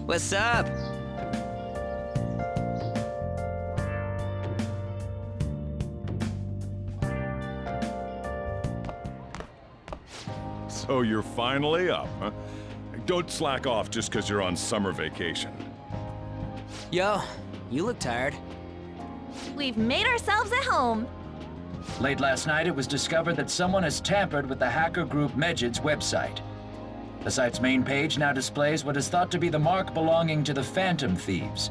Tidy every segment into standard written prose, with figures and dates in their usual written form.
What's up? So you're finally up, huh? Don't slack off just because you're on summer vacation. Yo, you look tired. We've made ourselves at home. Late last night, it was discovered that someone has tampered with the hacker group Medjid's website. The site's main page now displays what is thought to be the mark belonging to the Phantom Thieves.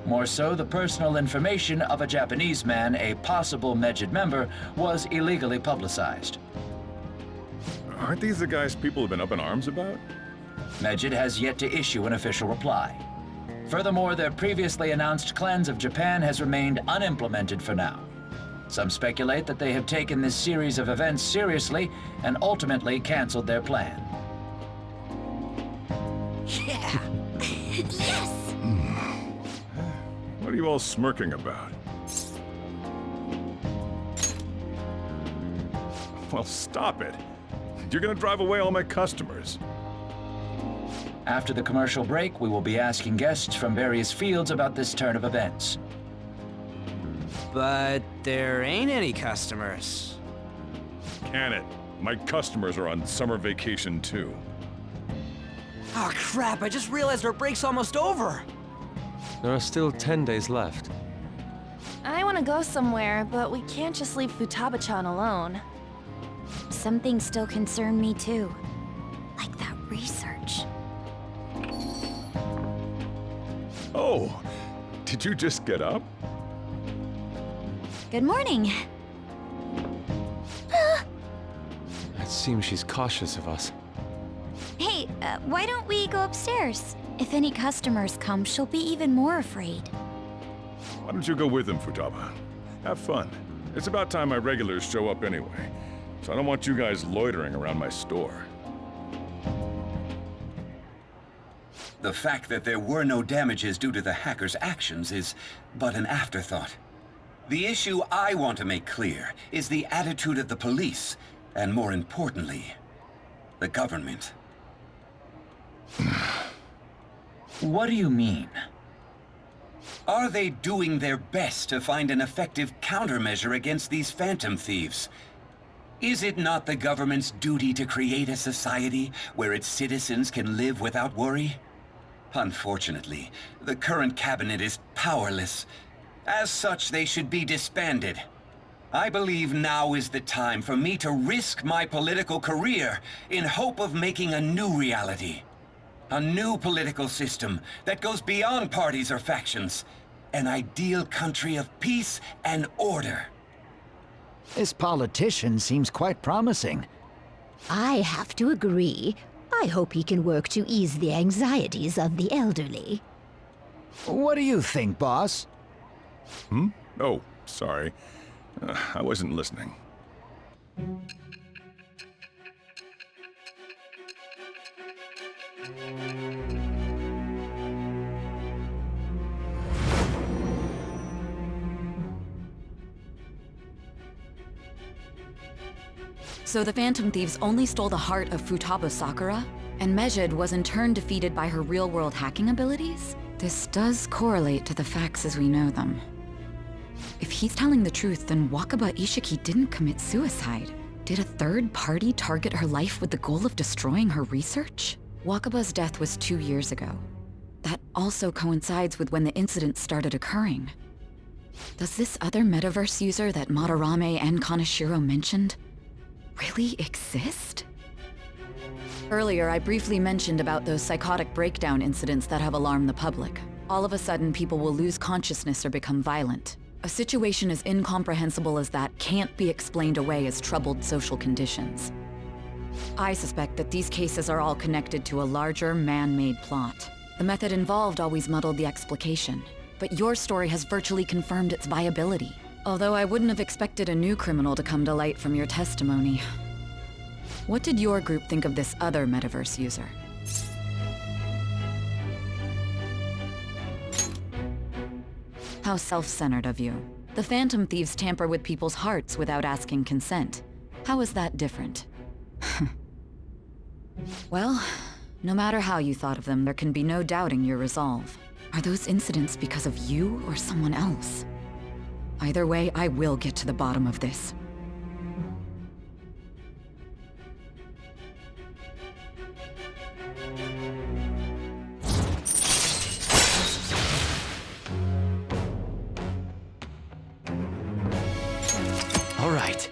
More so, the personal information of a Japanese man, a possible Medjid member, was illegally publicized. Aren't these the guys people have been up in arms about? Medjid has yet to issue an official reply. Furthermore, their previously announced cleanse of Japan has remained unimplemented for now. Some speculate that they have taken this series of events seriously and ultimately canceled their plan. Yeah! Yes! What are you all smirking about? Well, stop it. You're gonna drive away all my customers. After the commercial break, we will be asking guests from various fields about this turn of events. But there ain't any customers. Can it? My customers are on summer vacation too. Oh crap, I just realized our break's almost over. There are still 10 days left. I want to go somewhere, but we can't just leave Futaba-chan alone. Some things still concern me too. Like that research. Oh, did you just get up? Good morning. It seems she's cautious of us. Hey, why don't we go upstairs? If any customers come, she'll be even more afraid. Why don't you go with them, Futaba? Have fun. It's about time my regulars show up anyway, so I don't want you guys loitering around my store. The fact that there were no damages due to the hackers' actions is but an afterthought. The issue I want to make clear is the attitude of the police, and more importantly, the government. What do you mean? Are they doing their best to find an effective countermeasure against these phantom thieves? Is it not the government's duty to create a society where its citizens can live without worry? Unfortunately, the current cabinet is powerless. As such, they should be disbanded. I believe now is the time for me to risk my political career in hope of making a new reality. A new political system that goes beyond parties or factions. An ideal country of peace and order. This politician seems quite promising. I have to agree. I hope he can work to ease the anxieties of the elderly. What do you think, boss? Oh, sorry. I wasn't listening. So the Phantom Thieves only stole the heart of Futaba Sakura, and Medjid was in turn defeated by her real-world hacking abilities? This does correlate to the facts as we know them. If he's telling the truth, then Wakaba Ishiki didn't commit suicide. Did a third party target her life with the goal of destroying her research? Wakaba's death was 2 years ago. That also coincides with when the incident started occurring. Does this other metaverse user that Madarame and Kaneshiro mentioned really exist? Earlier, I briefly mentioned about those psychotic breakdown incidents that have alarmed the public. All of a sudden, people will lose consciousness or become violent. A situation as incomprehensible as that can't be explained away as troubled social conditions. I suspect that these cases are all connected to a larger, man-made plot. The method involved always muddled the explication, but your story has virtually confirmed its viability. Although I wouldn't have expected a new criminal to come to light from your testimony. What did your group think of this other metaverse user? How self-centered of you. The Phantom Thieves tamper with people's hearts without asking consent. How is that different? Well, No matter how you thought of them, there can be no doubting your resolve. Are those incidents because of you or someone else? Either way, I will get to the bottom of this. All right.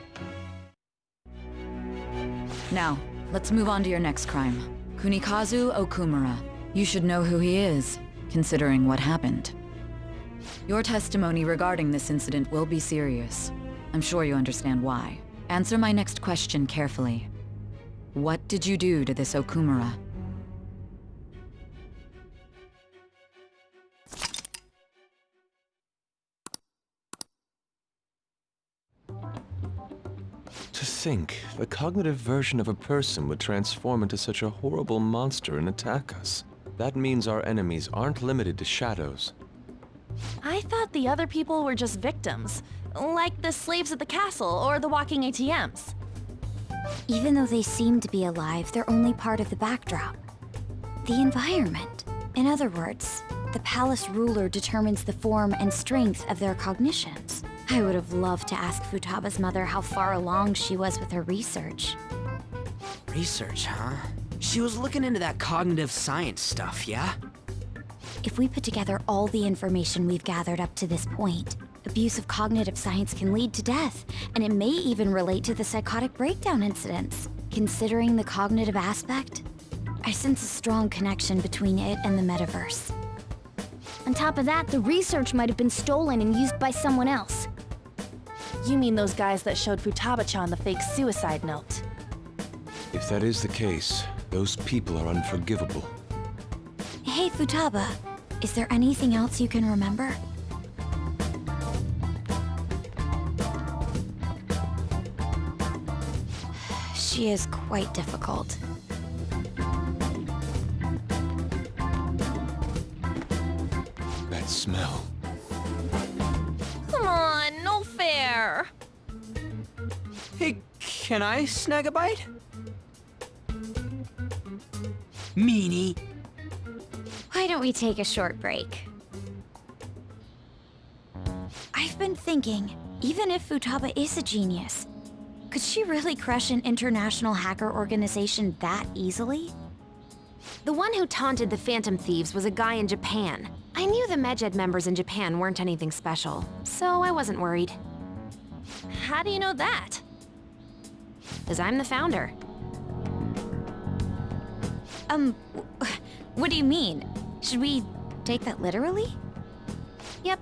Now, let's move on to your next crime. Kunikazu Okumura. You should know who he is, considering what happened. Your testimony regarding this incident will be serious. I'm sure you understand why. Answer my next question carefully. What did you do to this Okumura? To think, the cognitive version of a person would transform into such a horrible monster and attack us. That means our enemies aren't limited to shadows. I thought the other people were just victims, like the slaves at the castle or the walking ATMs. Even though they seem to be alive, they're only part of the backdrop. The environment. In other words, the palace ruler determines the form and strength of their cognitions. I would have loved to ask Futaba's mother how far along she was with her research. Research, huh? She was looking into that cognitive science stuff, yeah? If we put together all the information we've gathered up to this point, abuse of cognitive science can lead to death, and it may even relate to the psychotic breakdown incidents. Considering the cognitive aspect, I sense a strong connection between it and the metaverse. On top of that, the research might have been stolen and used by someone else. You mean those guys that showed Futaba-chan the fake suicide note? If that is the case, those people are unforgivable. Hey, Futaba, is there anything else you can remember? She is quite difficult. That smell. Come on, no fair! Hey, can I snag a bite? Meanie. Why don't we take a short break? I've been thinking, even if Futaba is a genius, could she really crush an international hacker organization that easily? The one who taunted the Phantom Thieves was a guy in Japan. I knew the Medjed members in Japan weren't anything special, so I wasn't worried. How do you know that? 'Cause I'm the founder. What do you mean? Should we take that literally? Yep,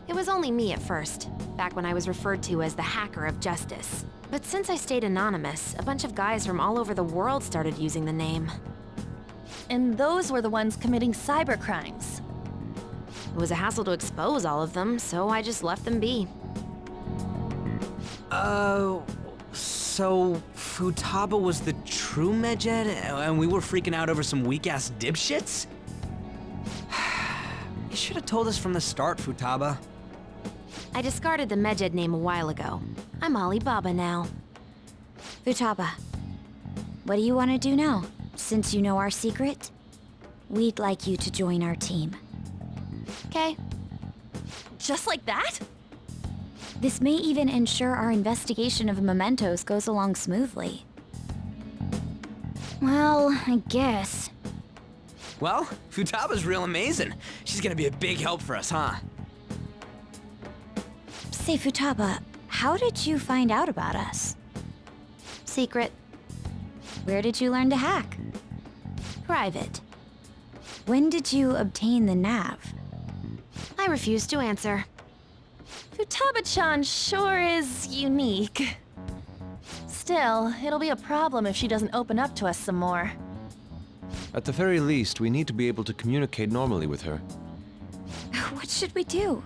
it was only me at first, back when I was referred to as the Hacker of Justice. But since I stayed anonymous, a bunch of guys from all over the world started using the name. And those were the ones committing cybercrimes. It was a hassle to expose all of them, so I just left them be. So Futaba was the true Medjed, and we were freaking out over some weak-ass dipshits? You should have told us from the start, Futaba. I discarded the Medjed name a while ago. I'm Alibaba now. Futaba, what do you want to do now? Since you know our secret, we'd like you to join our team. Okay. Just like that? This may even ensure our investigation of mementos goes along smoothly. Well, I guess. Well, Futaba's real amazing. She's gonna be a big help for us, huh? Say, Futaba, how did you find out about us? Secret. Where did you learn to hack? Private. When did you obtain the nav? I refuse to answer. Futaba-chan sure is unique. Still, it'll be a problem if she doesn't open up to us some more. At the very least, we need to be able to communicate normally with her. What should we do?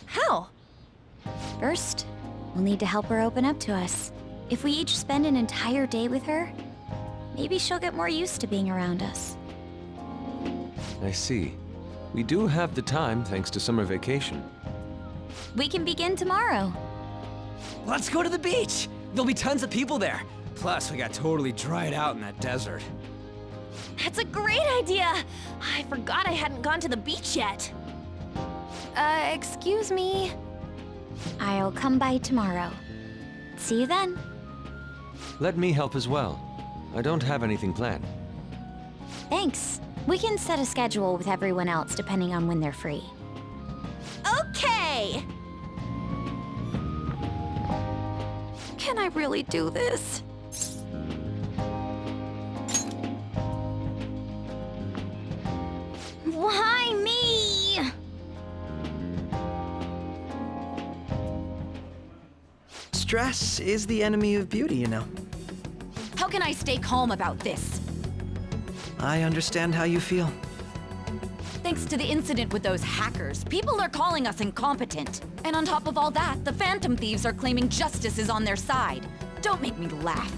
How? First, we'll need to help her open up to us. If we each spend an entire day with her, maybe she'll get more used to being around us. I see. We do have the time thanks to summer vacation. We can begin tomorrow. Let's go to the beach! There'll be tons of people there. Plus, we got totally dried out in that desert. That's a great idea! I forgot I hadn't gone to the beach yet. Excuse me? I'll come by tomorrow. See you then. Let me help as well. I don't have anything planned. Thanks. We can set a schedule with everyone else depending on when they're free. Okay! Can I really do this? Why me? Stress is the enemy of beauty, you know. How can I stay calm about this? I understand how you feel. Thanks to the incident with those hackers, people are calling us incompetent. And on top of all that, the Phantom Thieves are claiming justice is on their side. Don't make me laugh.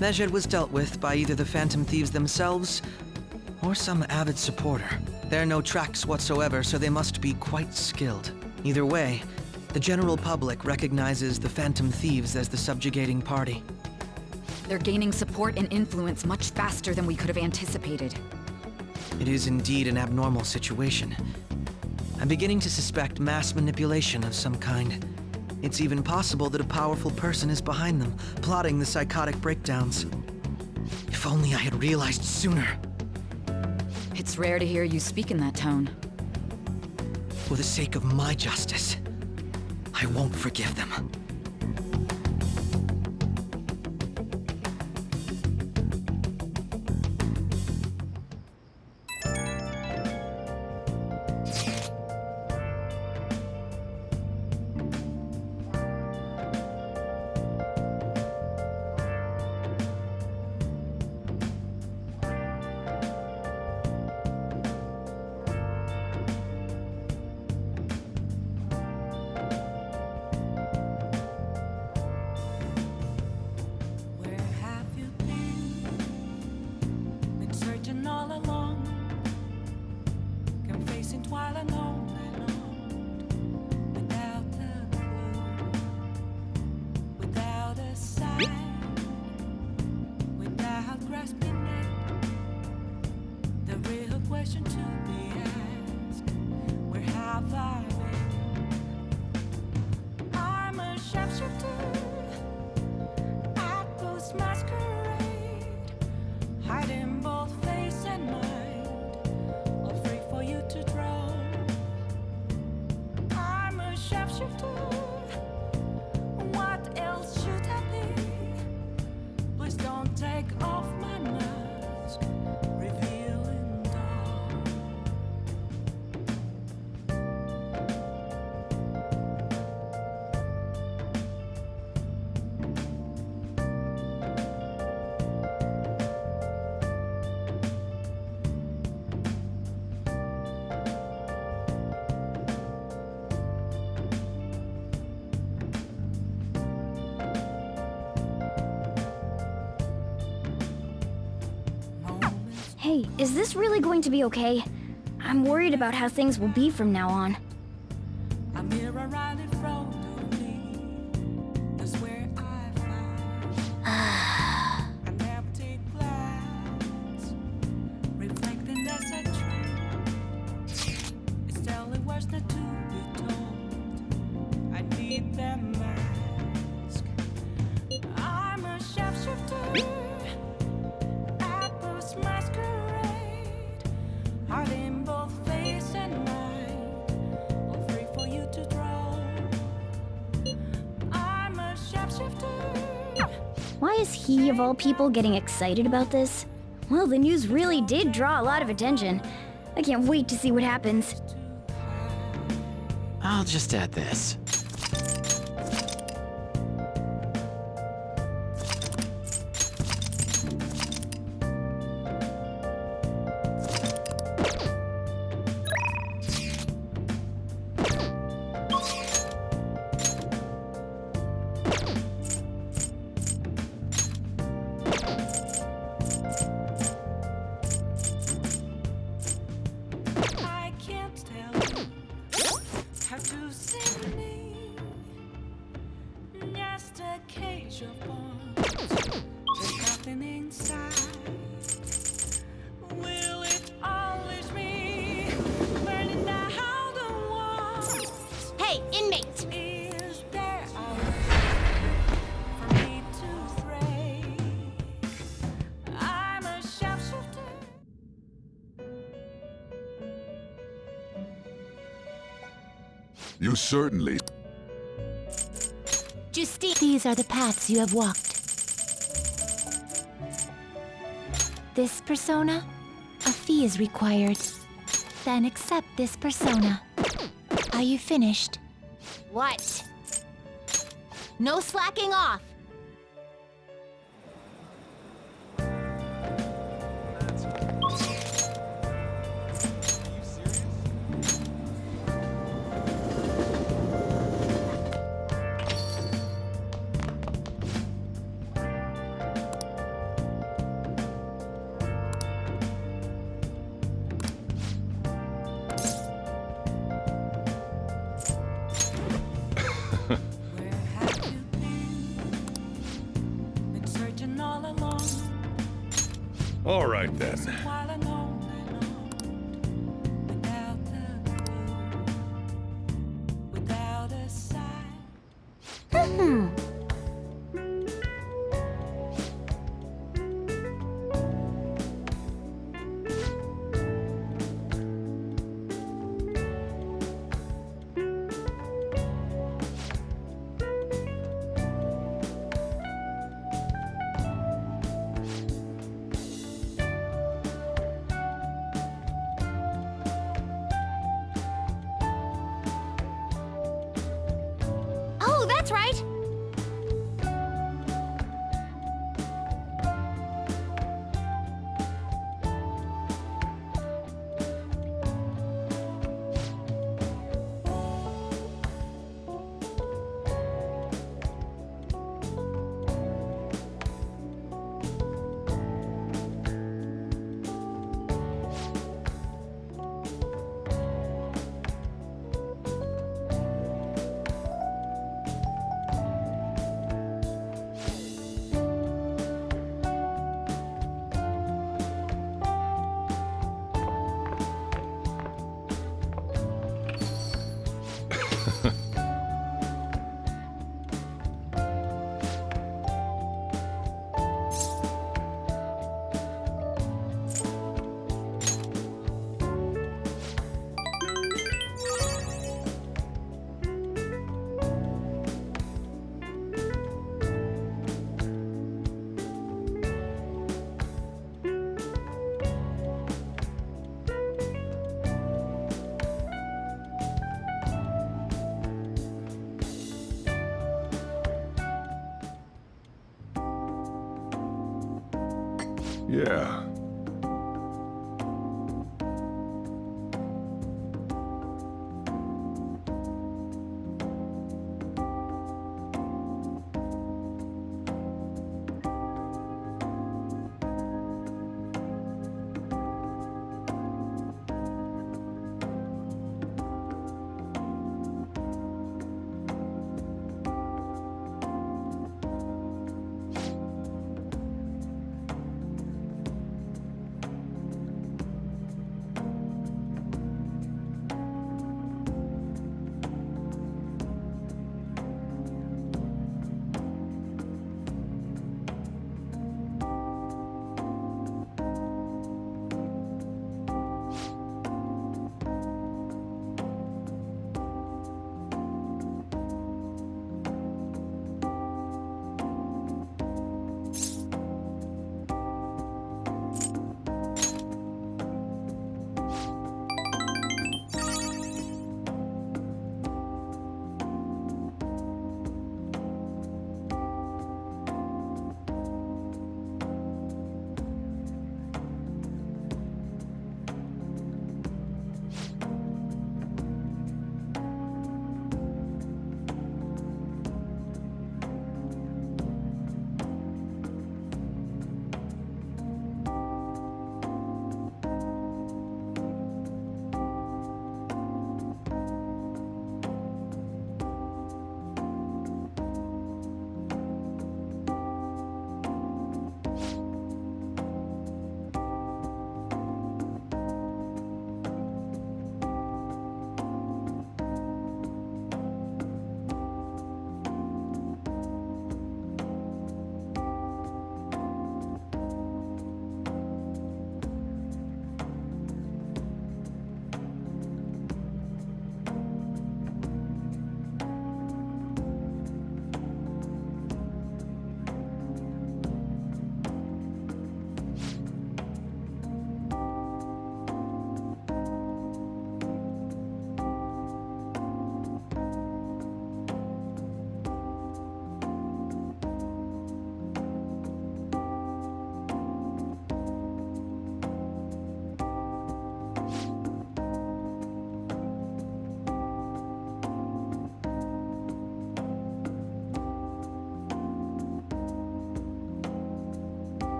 Mejed was dealt with by either the Phantom Thieves themselves or some avid supporter. There are no tracks whatsoever, so they must be quite skilled. Either way, the general public recognizes the Phantom Thieves as the subjugating party. They're gaining support and influence much faster than we could have anticipated. It is indeed an abnormal situation. I'm beginning to suspect mass manipulation of some kind. It's even possible that a powerful person is behind them, plotting the psychotic breakdowns. If only I had realized sooner. It's rare to hear you speak in that tone. For the sake of my justice, I won't forgive them. Hey, is this really going to be okay? I'm worried about how things will be from now on. A mirror right in front of me. That's where I find an empty glass, reflecting as a truth. It's telling words not to be told. I need that mask. I'm a shapeshifter. Heart in both face and mind, all free for you to draw. I'm a shapeshifter. Why is he, of all people, getting excited about this? Well, the news really did draw a lot of attention. I can't wait to see what happens. I'll just add this. I can't tell you how to see me. You certainly... Justine, these are the paths you have walked. This persona? A fee is required. Then accept this persona. Are you finished? What? No slacking off! All right, then. Oh, that's right! Yeah.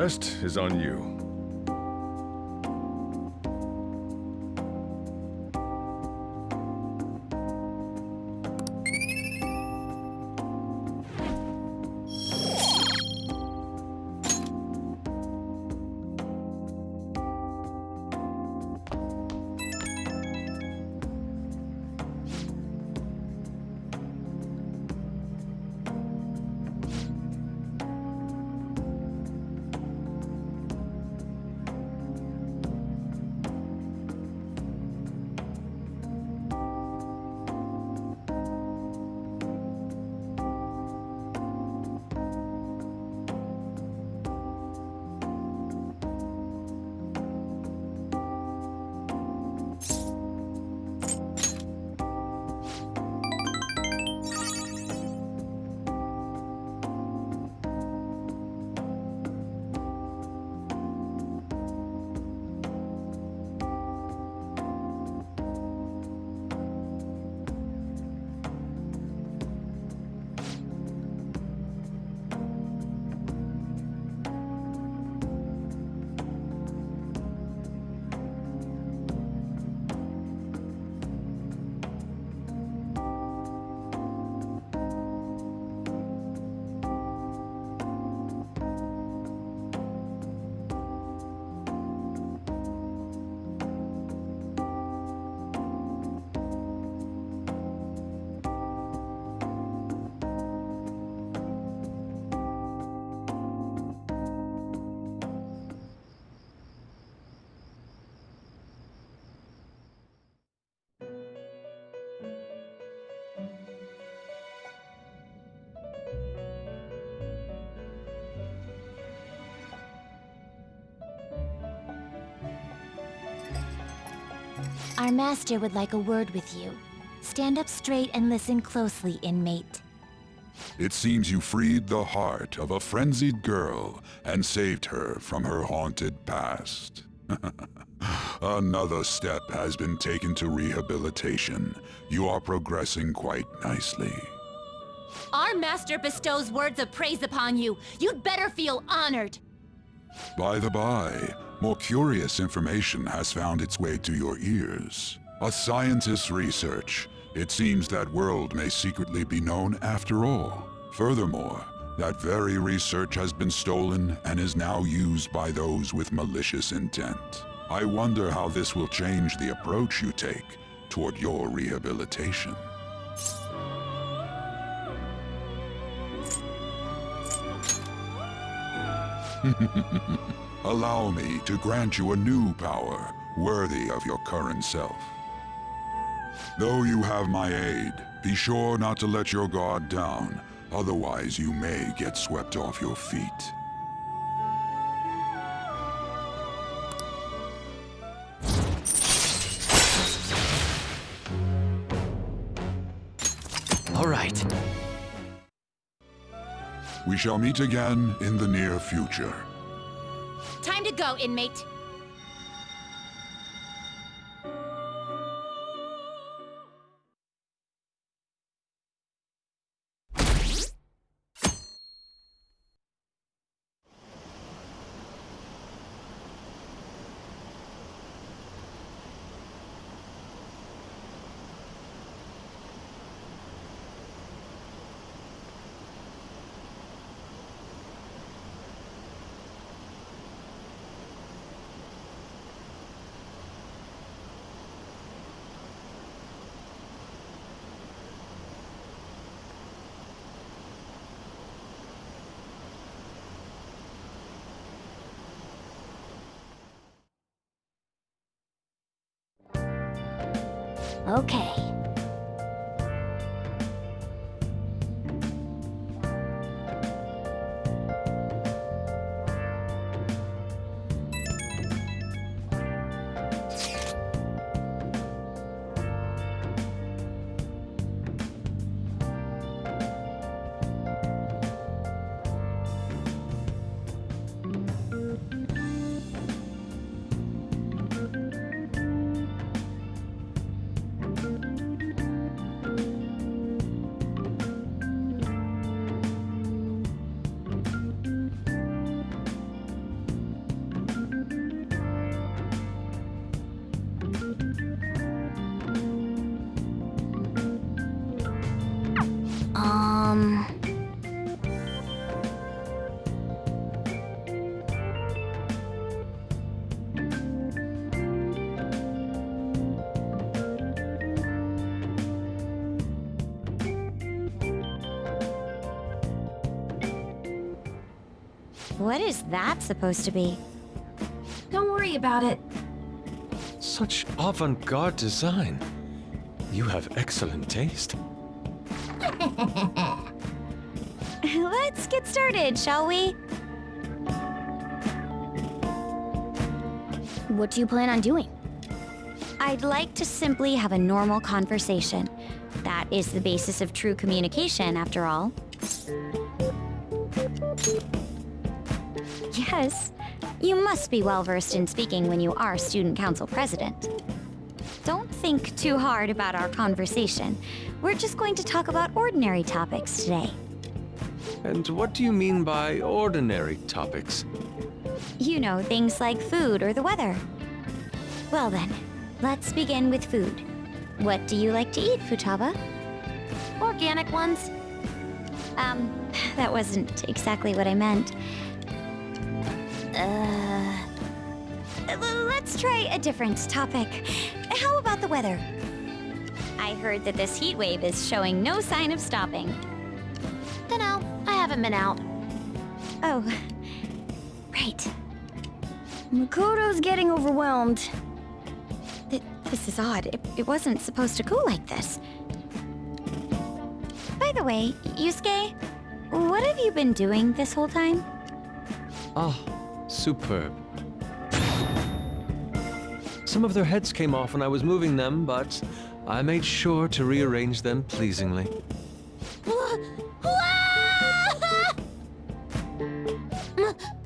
rest is on you. Our master would like a word with you. Stand up straight and listen closely, inmate. It seems you freed the heart of a frenzied girl and saved her from her haunted past. Another step has been taken to rehabilitation. You are progressing quite nicely. Our master bestows words of praise upon you. You'd better feel honored. By the by, more curious information has found its way to your ears. A scientist's research. It seems that world may secretly be known after all. Furthermore, that very research has been stolen and is now used by those with malicious intent. I wonder how this will change the approach you take toward your rehabilitation. Allow me to grant you a new power worthy of your current self. Though you have my aid, be sure not to let your guard down, otherwise you may get swept off your feet. All right. We shall meet again in the near future. Time to go, inmate. Okay. What is that supposed to be? Don't worry about it. Such avant-garde design. You have excellent taste. Let's get started, shall we? What do you plan on doing? I'd like to simply have a normal conversation. That is the basis of true communication, after all. Yes, you must be well-versed in speaking when you are student council president. Don't think too hard about our conversation. We're just going to talk about ordinary topics today. And what do you mean by ordinary topics? You know, things like food or the weather. Well then, let's begin with food. What do you like to eat, Futaba? Organic ones. That wasn't exactly what I meant. Let's try a different topic. How about the weather? I heard that this heat wave is showing no sign of stopping. Dunno, I haven't been out. Oh, right. Makoto's getting overwhelmed. This is odd. It wasn't supposed to go like this. By the way, Yusuke, what have you been doing this whole time? Ah, superb. Some of their heads came off when I was moving them, but I made sure to rearrange them pleasingly.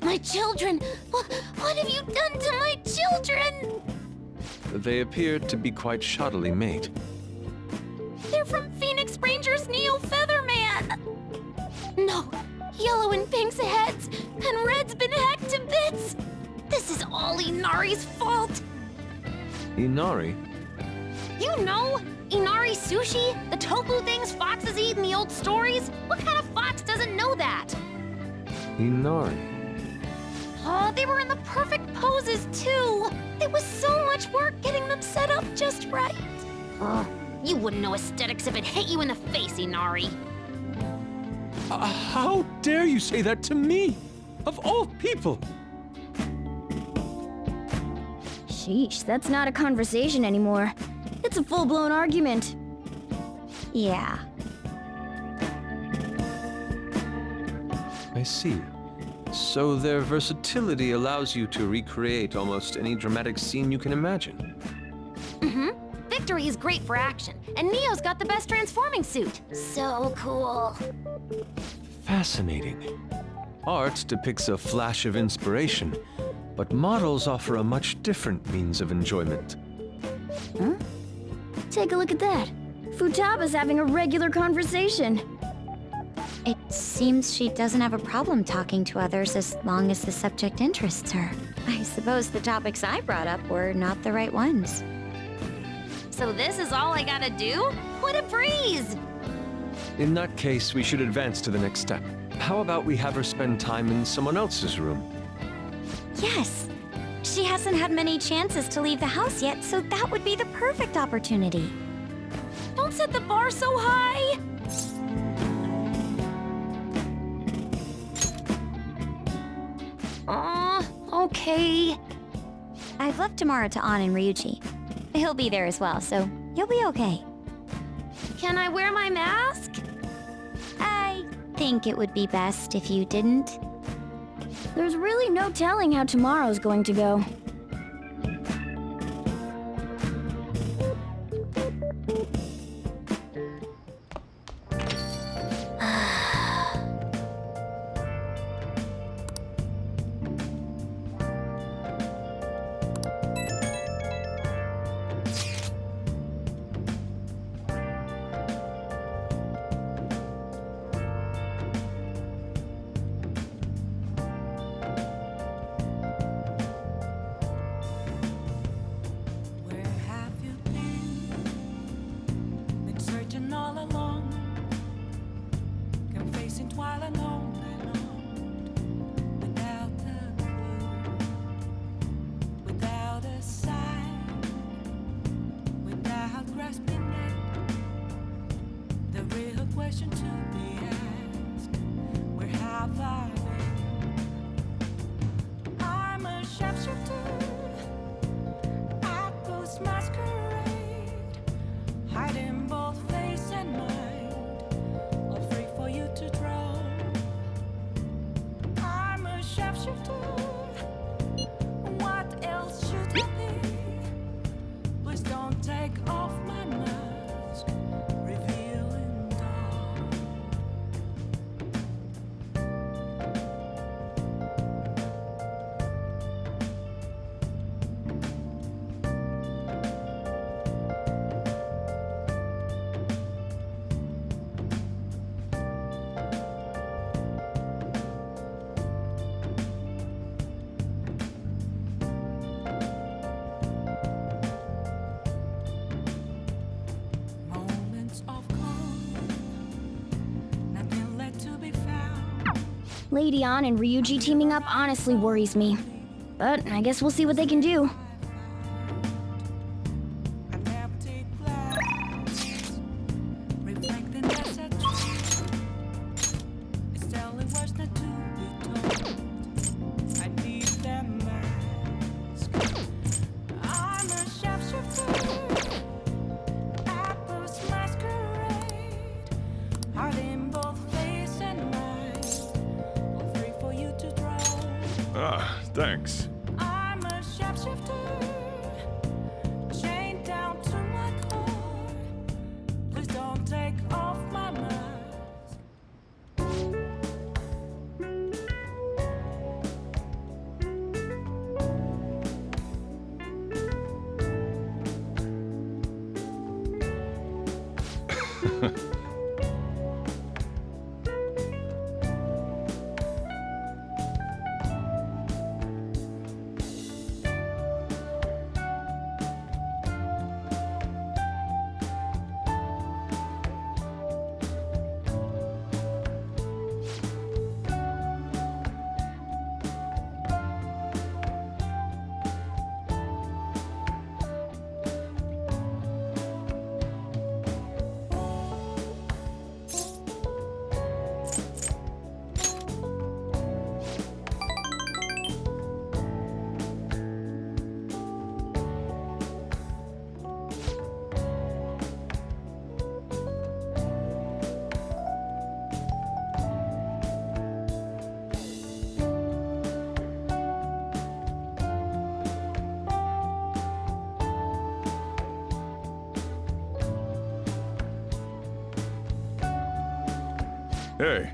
My children! What have you done to my children? They appeared to be quite shoddily made. They're from Phoenix Rangers Neo Featherman! No, Yellow and Pink's heads, and Red's been hacked to bits! This is all Inari's fault! Inari? You know, Inari sushi? The tofu things foxes eat in the old stories? What kind of fox doesn't know that? Inari? Oh, they were in the perfect poses, too! There was so much work getting them set up just right. You wouldn't know aesthetics if it hit you in the face, Inari. How dare you say that to me? Of all people! Sheesh, that's not a conversation anymore. It's a full-blown argument. Yeah. I see. So their versatility allows you to recreate almost any dramatic scene you can imagine. Mm-hmm. Victory is great for action, and Neo's got the best transforming suit. So cool. Fascinating. Art depicts a flash of inspiration, but models offer a much different means of enjoyment. Huh? Take a look at that. Futaba's having a regular conversation. It seems she doesn't have a problem talking to others as long as the subject interests her. I suppose the topics I brought up were not the right ones. So this is all I gotta do? What a breeze! In that case, we should advance to the next step. How about we have her spend time in someone else's room? Yes. She hasn't had many chances to leave the house yet, so that would be the perfect opportunity. Don't set the bar so high! Okay. I've left Tamara to An and Ryuji. He'll be there as well, so you'll be okay. Can I wear my mask? I think it would be best if you didn't. There's really no telling how tomorrow's going to go. Lady An and Ryuji teaming up honestly worries me. But I guess we'll see what they can do. Ah, thanks. I'm a shapeshifter, chained down to my core. Please don't take off my mask. Hey.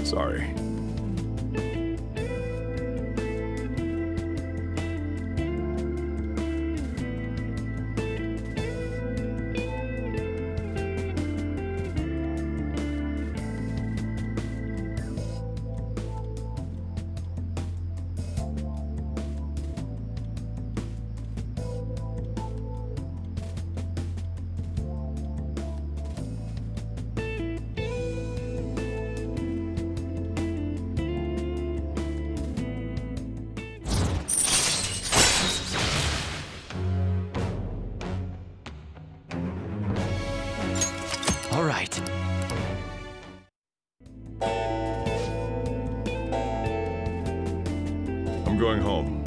Sorry. All right. I'm going home.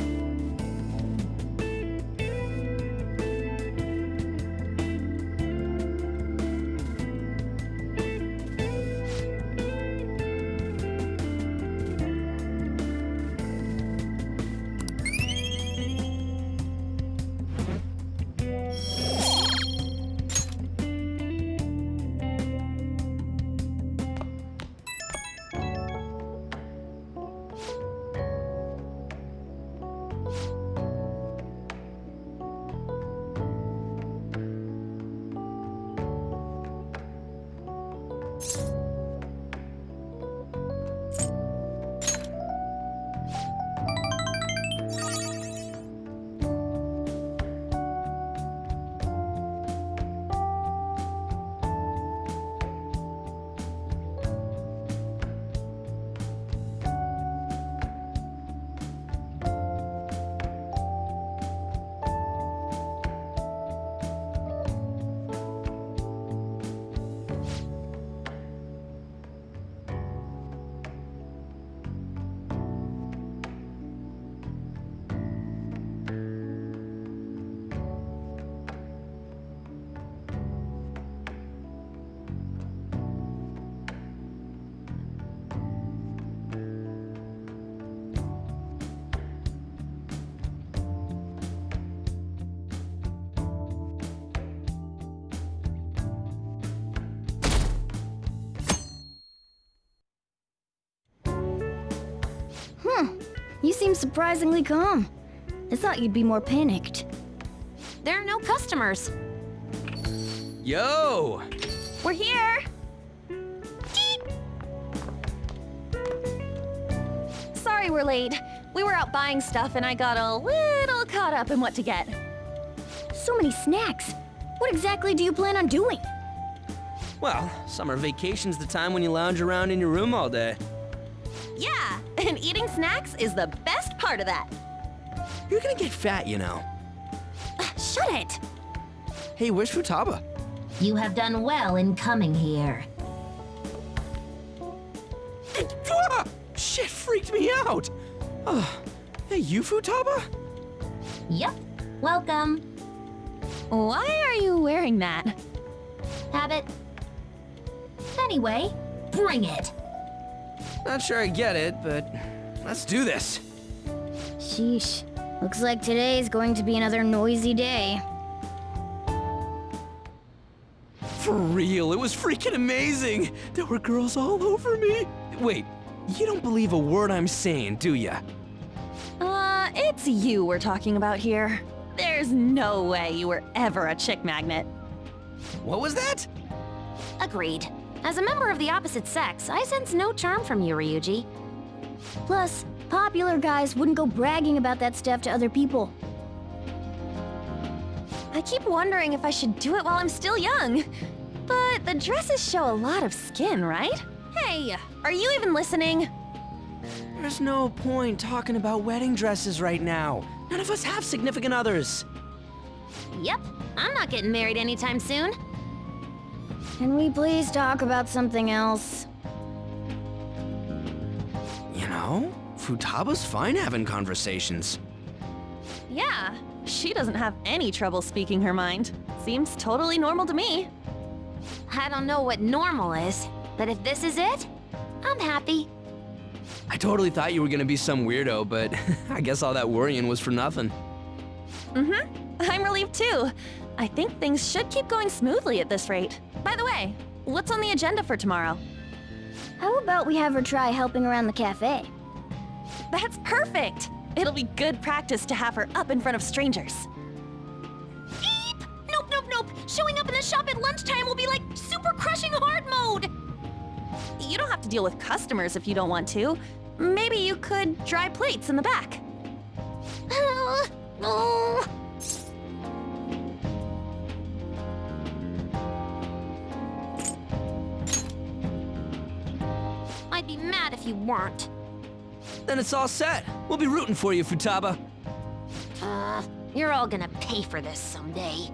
You seem surprisingly calm. I thought you'd be more panicked. There are no customers. Yo! We're here! sorry we're late. We were out buying stuff and I got a little caught up in what to get. So many snacks. What exactly do you plan on doing? Well, summer vacation's the time when you lounge around in your room all day. Yeah, and eating snacks is the best part of that. You're gonna get fat, you know. Shut it! Hey, where's Futaba? You have done well in coming here. Ah! Shit freaked me out! Hey, you Futaba? Yep. Welcome. Why are you wearing that? Habit. Anyway, bring it. Not sure I get it, but let's do this. Sheesh. Looks like today's going to be another noisy day. For real, it was freaking amazing! There were girls all over me! Wait, you don't believe a word I'm saying, do ya? It's you we're talking about here. There's no way you were ever a chick magnet. What was that? Agreed. As a member of the opposite sex, I sense no charm from you, Ryuji. Plus, popular guys wouldn't go bragging about that stuff to other people. I keep wondering if I should do it while I'm still young. But the dresses show a lot of skin, right? Hey, are you even listening? There's no point talking about wedding dresses right now. None of us have significant others. Yep, I'm not getting married anytime soon. Can we please talk about something else? You know, Futaba's fine having conversations. Yeah, she doesn't have any trouble speaking her mind. Seems totally normal to me. I don't know what normal is, but if this is it, I'm happy. I totally thought you were gonna be some weirdo, but I guess all that worrying was for nothing. I'm relieved too. I think things should keep going smoothly at this rate. By the way, what's on the agenda for tomorrow? How about we have her try helping around the cafe? That's perfect! It'll be good practice to have her up in front of strangers. Eep! Nope, nope, nope! Showing up in the shop at lunchtime will be like super crushing hard mode! You don't have to deal with customers if you don't want to. Maybe you could dry plates in the back. I'd be mad if you weren't. Then it's all set. We'll be rooting for you, Futaba. You're all gonna pay for this someday.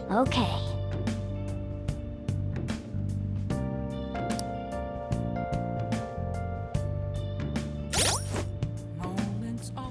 Okay,